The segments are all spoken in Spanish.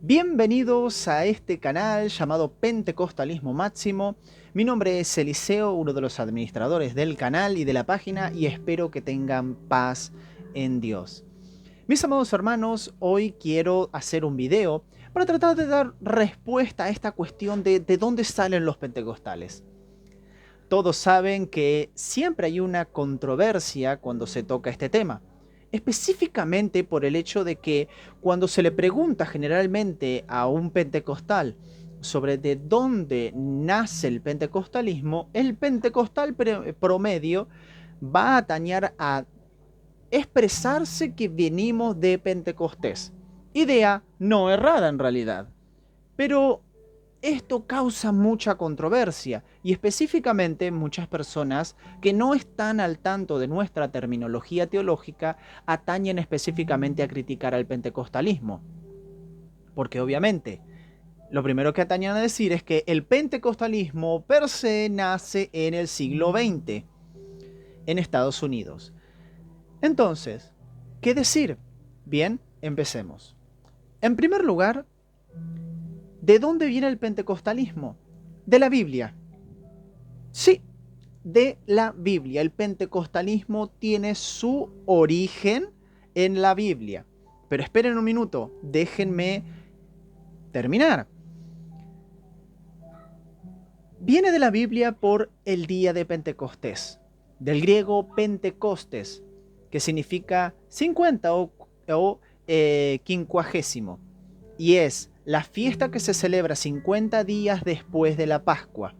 Bienvenidos a este canal llamado Pentecostalismo Máximo. Mi nombre es Eliseo, uno de los administradores del canal y de la página, y espero que tengan paz en Dios. Mis amados hermanos, hoy quiero hacer un video para tratar de dar respuesta a esta cuestión de dónde salen los pentecostales. Todos saben que siempre hay una controversia cuando se toca este tema, específicamente por el hecho de que cuando se le pregunta generalmente a un pentecostal sobre de dónde nace el pentecostal promedio va a atañar a expresarse que venimos de Pentecostés. Idea no errada en realidad, pero esto causa mucha controversia y específicamente muchas personas que no están al tanto de nuestra terminología teológica atañen específicamente a criticar al pentecostalismo. Porque obviamente, lo primero que atañen a decir es que el pentecostalismo per se nace en el siglo XX en Estados Unidos. Entonces, ¿qué decir? Bien, empecemos. En primer lugar, ¿de dónde viene el pentecostalismo? De la Biblia. Sí, de la Biblia. El pentecostalismo tiene su origen en la Biblia. Pero esperen un minuto, déjenme terminar. Viene de la Biblia por el día de Pentecostés, del griego Pentecostes, que significa 50 o quincuagésimo, y es la fiesta que se celebra 50 días después de la Pascua.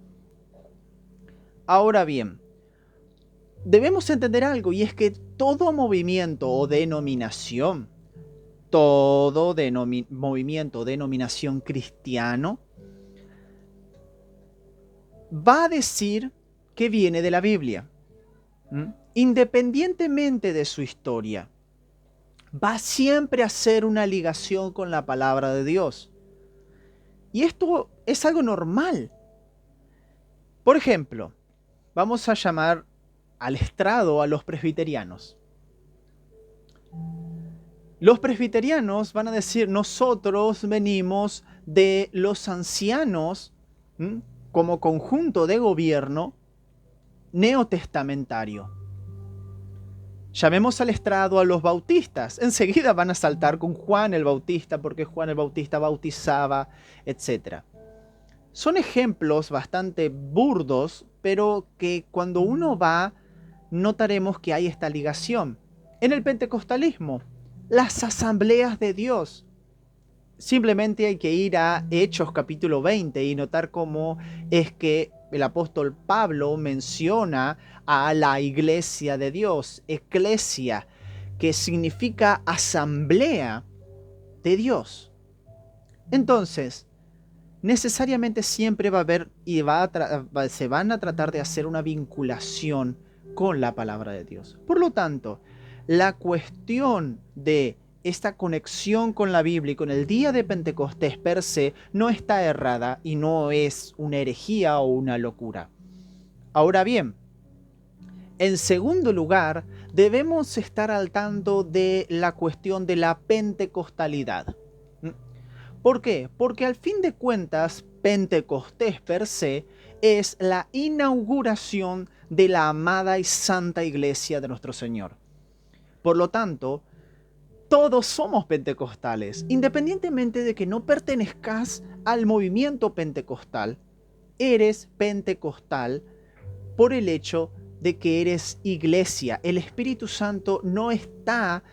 Ahora bien, debemos entender algo, y es que todo movimiento o denominación, movimiento o denominación cristiano, va a decir que viene de la Biblia. Independientemente de su historia, va siempre a hacer una ligación con la palabra de Dios. Y esto es algo normal. Por ejemplo, vamos a llamar al estrado a los presbiterianos. Los presbiterianos van a decir, nosotros venimos de los ancianos como conjunto de gobierno neotestamentario. Llamemos al estrado a los bautistas. Enseguida van a saltar con Juan el Bautista, porque Juan el Bautista bautizaba, etc. Son ejemplos bastante burdos, pero que cuando uno va, notaremos que hay esta ligación. En el pentecostalismo, las asambleas de Dios. Simplemente hay que ir a Hechos capítulo 20 y notar cómo es que el apóstol Pablo menciona a la iglesia de Dios, eclesia, que significa asamblea de Dios. Entonces, necesariamente siempre va a haber y se van a tratar de hacer una vinculación con la palabra de Dios. Por lo tanto, la cuestión de esta conexión con la Biblia y con el día de Pentecostés per se no está errada y no es una herejía o una locura. Ahora bien, en segundo lugar, debemos estar al tanto de la cuestión de la pentecostalidad. ¿Por qué? Porque al fin de cuentas, Pentecostés per se es la inauguración de la amada y santa iglesia de nuestro Señor. Por lo tanto, todos somos pentecostales, independientemente de que no pertenezcas al movimiento pentecostal, eres pentecostal por el hecho de que eres iglesia. El Espíritu Santo no está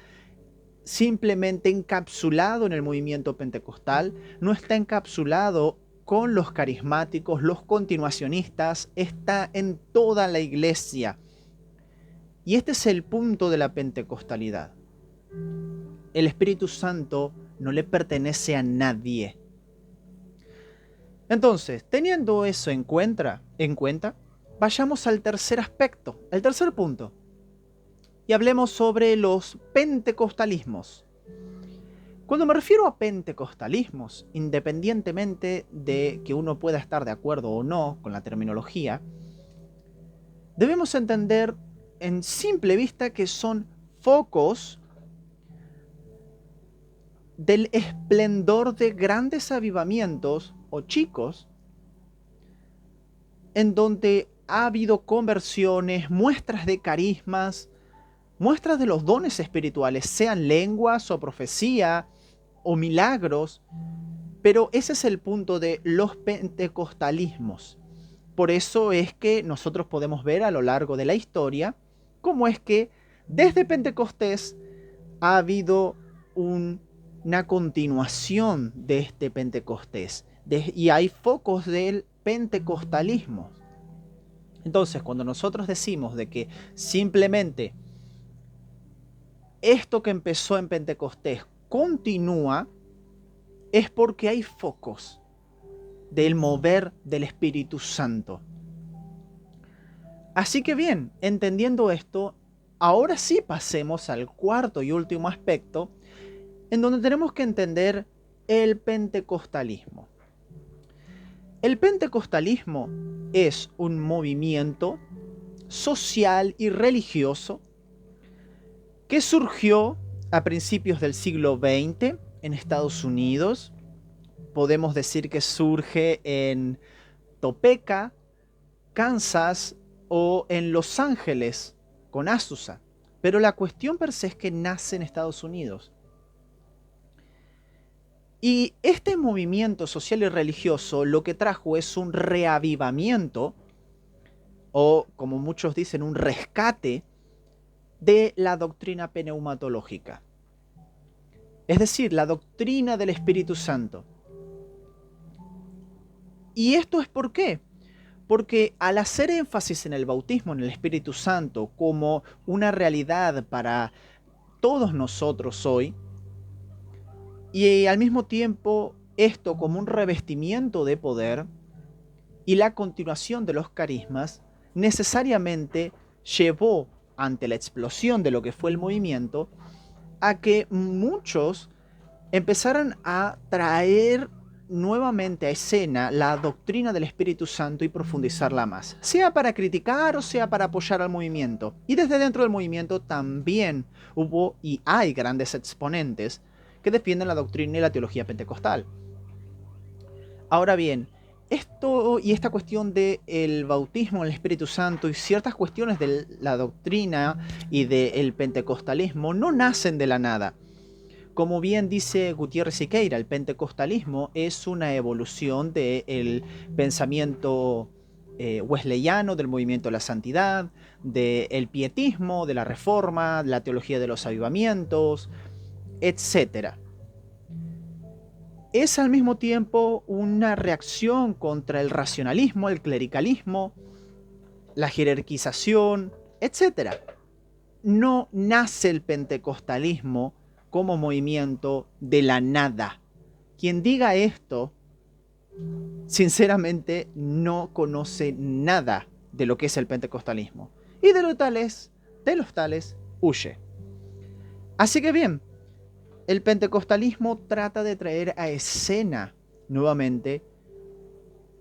simplemente encapsulado en el movimiento pentecostal, no está encapsulado con los carismáticos, los continuacionistas, está en toda la iglesia. Y este es el punto de la pentecostalidad. El Espíritu Santo no le pertenece a nadie. Entonces, teniendo eso en cuenta, vayamos al tercer aspecto, el tercer punto, y hablemos sobre los pentecostalismos. Cuando me refiero a pentecostalismos, independientemente de que uno pueda estar de acuerdo o no con la terminología, debemos entender en simple vista que son focos del esplendor de grandes avivamientos o chicos, en donde ha habido conversiones, muestras de carismas, muestras de los dones espirituales, sean lenguas o profecía o milagros, pero ese es el punto de los pentecostalismos. Por eso es que nosotros podemos ver a lo largo de la historia cómo es que desde Pentecostés ha habido una continuación de este Pentecostés y hay focos del pentecostalismo. Entonces, cuando nosotros decimos de que simplemente esto que empezó en Pentecostés continúa, es porque hay focos del mover del Espíritu Santo. Así que bien, entendiendo esto, ahora sí pasemos al cuarto y último aspecto, en donde tenemos que entender el pentecostalismo. El pentecostalismo es un movimiento social y religioso que surgió a principios del siglo XX en Estados Unidos. Podemos decir que surge en Topeka, Kansas o en Los Ángeles con Azusa. Pero la cuestión per se es que nace en Estados Unidos. Y este movimiento social y religioso lo que trajo es un reavivamiento, o como muchos dicen, un rescate de la doctrina pneumatológica. Es decir, la doctrina del Espíritu Santo. ¿Y esto es por qué? Porque al hacer énfasis en el bautismo en el Espíritu Santo como una realidad para todos nosotros hoy, y al mismo tiempo esto como un revestimiento de poder y la continuación de los carismas, necesariamente llevó ante la explosión de lo que fue el movimiento a que muchos empezaran a traer nuevamente a escena la doctrina del Espíritu Santo y profundizarla más, sea para criticar o sea para apoyar al movimiento. Y desde dentro del movimiento también hubo y hay grandes exponentes que defienden la doctrina y la teología pentecostal. Ahora bien, esto y esta cuestión del bautismo en el Espíritu Santo y ciertas cuestiones de la doctrina y del pentecostalismo no nacen de la nada. Como bien dice Gutiérrez Siqueira, el pentecostalismo es una evolución del pensamiento wesleyano, del movimiento de la santidad, del pietismo, de la reforma, de la teología de los avivamientos, etc. Es al mismo tiempo una reacción contra el racionalismo, el clericalismo, la jerarquización, etc. No nace el pentecostalismo como movimiento de la nada. Quien diga esto, sinceramente, no conoce nada de lo que es el pentecostalismo. Y de los tales, huye. Así que bien, el pentecostalismo trata de traer a escena nuevamente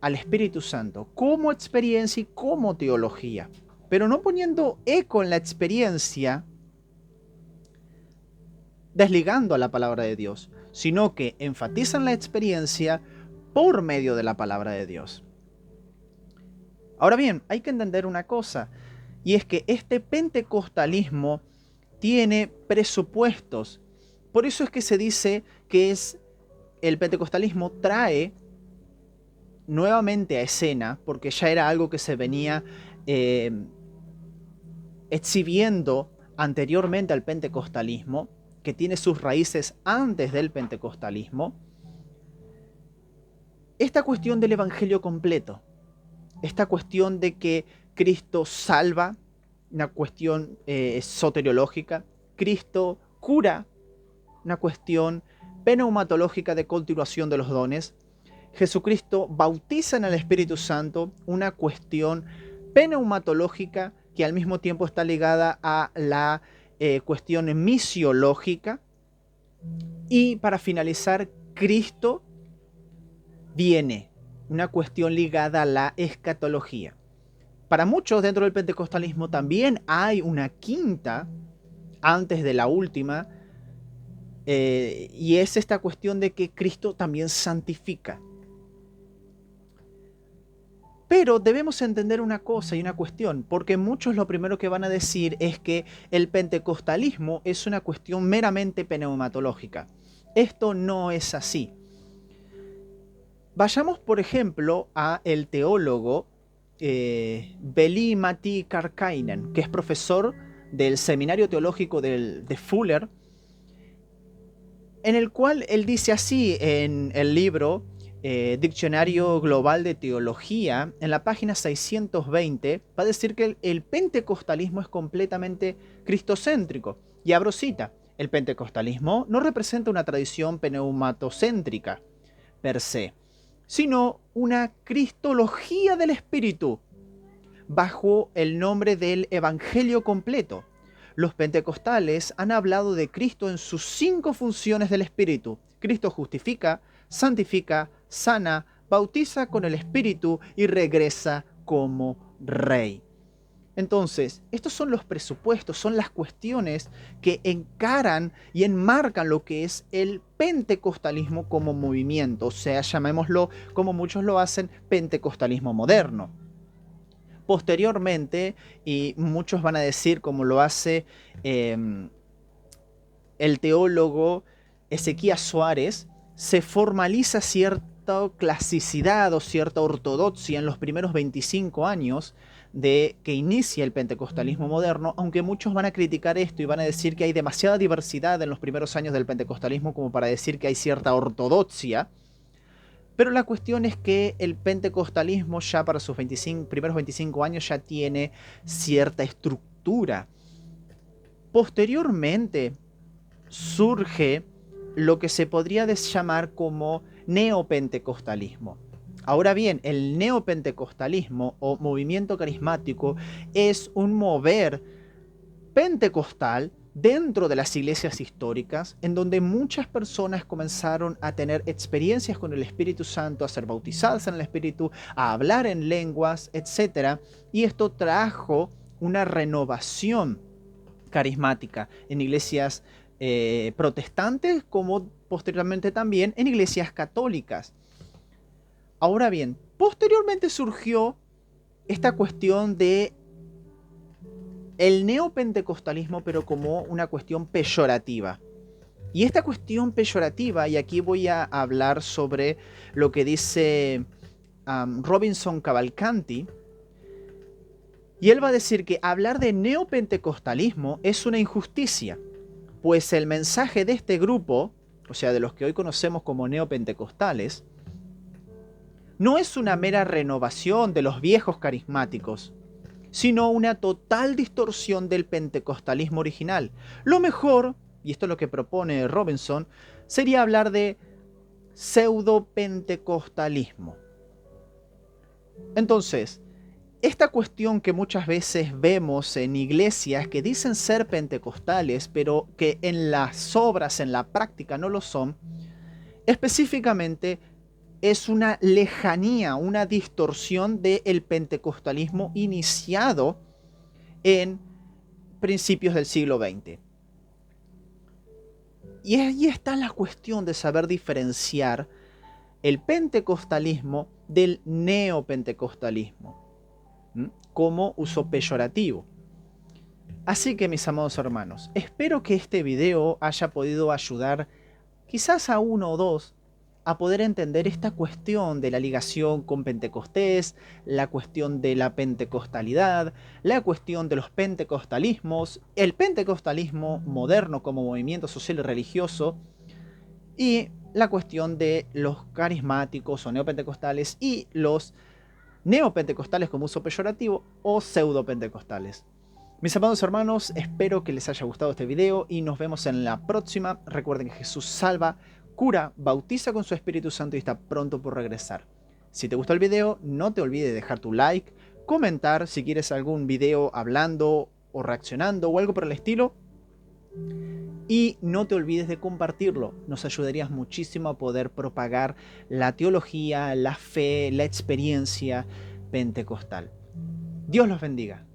al Espíritu Santo como experiencia y como teología, pero no poniendo eco en la experiencia, desligando a la palabra de Dios, sino que enfatizan la experiencia por medio de la palabra de Dios. Ahora bien, hay que entender una cosa, y es que este pentecostalismo tiene presupuestos. Por eso es que se dice que el pentecostalismo trae nuevamente a escena, porque ya era algo que se venía exhibiendo anteriormente al pentecostalismo, que tiene sus raíces antes del pentecostalismo, esta cuestión del evangelio completo, esta cuestión de que Cristo salva, una cuestión soteriológica, Cristo cura, una cuestión pneumatológica de continuación de los dones, Jesucristo bautiza en el Espíritu Santo, una cuestión pneumatológica que al mismo tiempo está ligada a la cuestión misiológica. Y para finalizar, Cristo viene, una cuestión ligada a la escatología. Para muchos dentro del pentecostalismo también hay una quinta, antes de la última, Y es esta cuestión de que Cristo también santifica. Pero debemos entender una cosa y una cuestión, porque muchos lo primero que van a decir es que el pentecostalismo es una cuestión meramente pneumatológica. Esto no es así. Vayamos, por ejemplo, a el teólogo Veli-Matti Karkkainen, que es profesor del Seminario Teológico de Fuller, en el cual él dice así en el libro Diccionario Global de Teología, en la página 620, va a decir que el pentecostalismo es completamente cristocéntrico. Y abro cita, el pentecostalismo no representa una tradición pneumatocéntrica per se, sino una cristología del espíritu, bajo el nombre del Evangelio completo. Los pentecostales han hablado de Cristo en sus 5 funciones del Espíritu. Cristo justifica, santifica, sana, bautiza con el Espíritu y regresa como Rey. Entonces, estos son los presupuestos, son las cuestiones que encaran y enmarcan lo que es el pentecostalismo como movimiento, o sea, llamémoslo como muchos lo hacen, pentecostalismo moderno. Posteriormente, y muchos van a decir como lo hace el teólogo Ezequías Suárez, se formaliza cierta clasicidad o cierta ortodoxia en los primeros 25 años de que inicia el pentecostalismo moderno, aunque muchos van a criticar esto y van a decir que hay demasiada diversidad en los primeros años del pentecostalismo como para decir que hay cierta ortodoxia. Pero la cuestión es que el pentecostalismo ya para sus primeros 25 años ya tiene cierta estructura. Posteriormente surge lo que se podría llamar como neopentecostalismo. Ahora bien, el neopentecostalismo o movimiento carismático es un mover pentecostal dentro de las iglesias históricas, en donde muchas personas comenzaron a tener experiencias con el Espíritu Santo, a ser bautizadas en el Espíritu, a hablar en lenguas, etc. Y esto trajo una renovación carismática en iglesias protestantes, como posteriormente también en iglesias católicas. Ahora bien, posteriormente surgió esta cuestión de el neopentecostalismo, pero como una cuestión peyorativa. Y esta cuestión peyorativa, y aquí voy a hablar sobre lo que dice Robinson Cavalcanti, y él va a decir que hablar de neopentecostalismo es una injusticia, pues el mensaje de este grupo, o sea, de los que hoy conocemos como neopentecostales, no es una mera renovación de los viejos carismáticos, sino una total distorsión del pentecostalismo original. Lo mejor, y esto es lo que propone Robinson, sería hablar de pseudo-pentecostalismo. Entonces, esta cuestión que muchas veces vemos en iglesias que dicen ser pentecostales, pero que en las obras, en la práctica no lo son, específicamente es una lejanía, una distorsión del pentecostalismo iniciado en principios del siglo XX. Y ahí está la cuestión de saber diferenciar el pentecostalismo del neopentecostalismo como uso peyorativo. Así que, mis amados hermanos, espero que este video haya podido ayudar quizás a uno o dos a poder entender esta cuestión de la ligación con Pentecostés, la cuestión de la pentecostalidad, la cuestión de los pentecostalismos, el pentecostalismo moderno como movimiento social y religioso, y la cuestión de los carismáticos o neopentecostales y los neopentecostales como uso peyorativo o pseudopentecostales. Mis amados hermanos, espero que les haya gustado este video y nos vemos en la próxima. Recuerden que Jesús salva, cura, bautiza con su Espíritu Santo y está pronto por regresar. Si te gustó el video, no te olvides de dejar tu like, comentar si quieres algún video hablando o reaccionando o algo por el estilo. Y no te olvides de compartirlo, nos ayudarías muchísimo a poder propagar la teología, la fe, la experiencia pentecostal. Dios los bendiga.